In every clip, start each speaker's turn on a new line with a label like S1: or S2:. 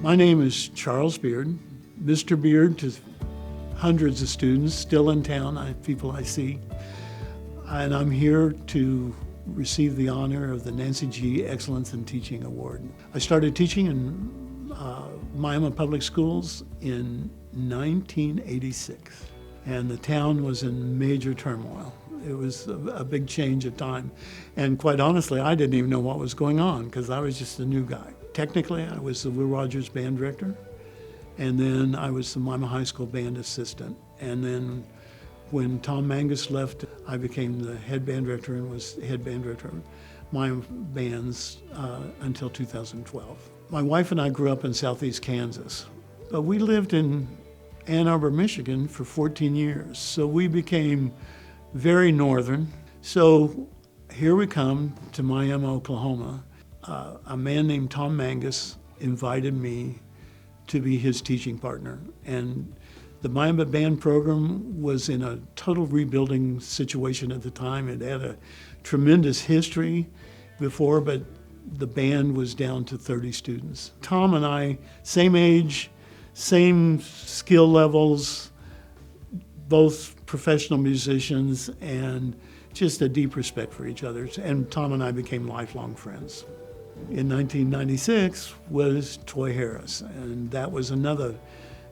S1: My name is Charles Beard, Mr. Beard to hundreds of students still in town, people I see. And I'm here to receive the honor of the Nancy G. Excellence in Teaching Award. I started teaching in Miami Public Schools in 1986, and the town was in major turmoil. It was a big change of time. And quite honestly, I didn't even know what was going on because I was just a new guy. Technically, I was the Will Rogers band director, and then I was the Miami High School band assistant. And then when Tom Mangus left, I became the head band director and was head band director of Miami bands until 2012. My wife and I grew up in southeast Kansas, but we lived in Ann Arbor, Michigan for 14 years. So we became very northern. So here we come to Miami, Oklahoma. A man named Tom Mangus invited me to be his teaching partner. And the Miami Band program was in a total rebuilding situation at the time. It had a tremendous history before, but the band was down to 30 students. Tom and I, same age, same skill levels, both professional musicians, and just a deep respect for each other. And Tom and I became lifelong friends. In 1996 was Toy Harris, and that was another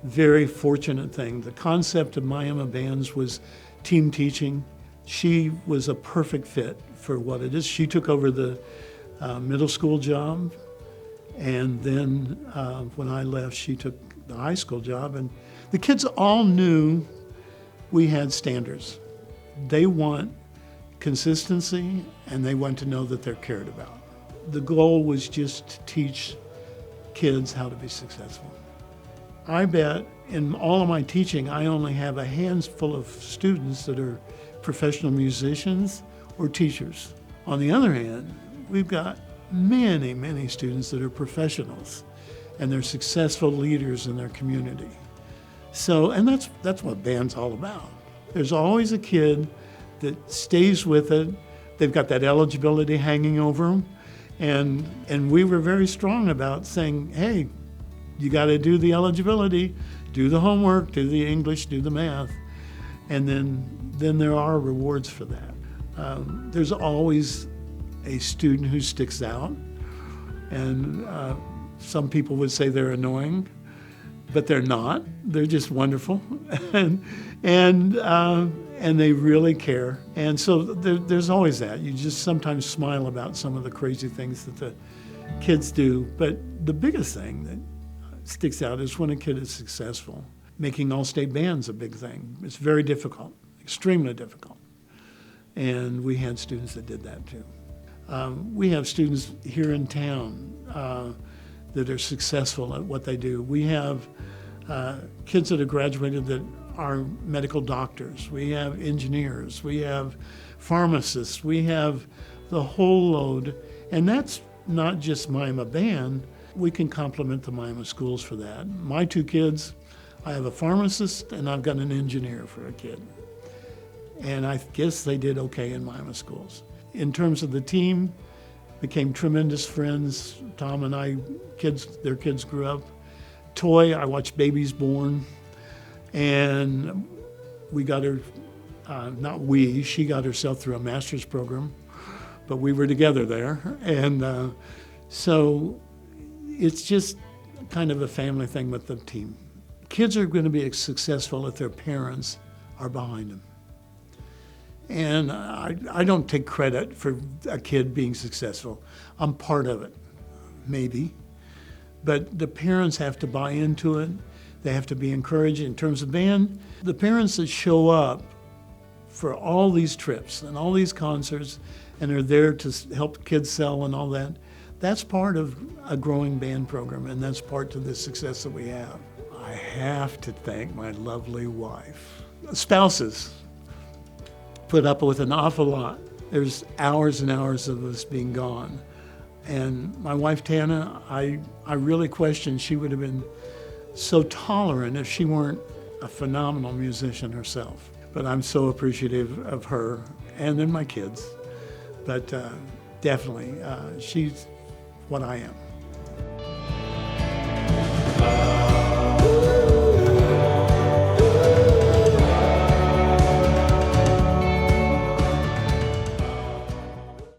S1: very fortunate thing. The concept of Miami Bands was team teaching. She was a perfect fit for what it is. She took over the middle school job, and then when I left, she took the high school job. And the kids all knew we had standards. They want consistency, and they want to know that they're cared about. The goal was just to teach kids how to be successful. I bet in all of my teaching, I only have a handful of students that are professional musicians or teachers. On the other hand, we've got many, many students that are professionals, and they're successful leaders in their community. So, and that's what band's all about. There's always a kid that stays with it. They've got that eligibility hanging over them. And we were very strong about saying, hey, you got to do the eligibility, do the homework, do the English, do the math, and then there are rewards for that. There's always a student who sticks out, and some people would say they're annoying, but they're not. They're just wonderful, and they really care. And so there's always that. You just sometimes smile about some of the crazy things that the kids do. But the biggest thing that sticks out is when a kid is successful. Making all-state band's a big thing. It's very difficult, extremely difficult. And we had students that did that too. We have students here in town that are successful at what they do. We have kids that have graduated that are medical doctors. We have engineers. We have pharmacists. We have the whole load. And that's not just Miami Band. We can complement the Miami schools for that. My two kids, I have a pharmacist and I've got an engineer for a kid. And I guess they did okay in Miami schools. In terms of the team, became tremendous friends. Tom and I, their kids grew up. Toy, I watched babies born. And we got her, she got herself through a master's program, but we were together there. And so it's just kind of a family thing with the team. Kids are going to be successful if their parents are behind them. And I don't take credit for a kid being successful. I'm part of it, maybe. But the parents have to buy into it. They have to be encouraged. In terms of band, the parents that show up for all these trips and all these concerts and are there to help kids sell and all that, that's part of a growing band program, and that's part of the success that we have. I have to thank my lovely wife. Spouses put up with an awful lot. There's hours and hours of us being gone. And my wife, Tana, I really question she would have been so tolerant if she weren't a phenomenal musician herself. But I'm so appreciative of her, and then my kids. But definitely, she's what I am.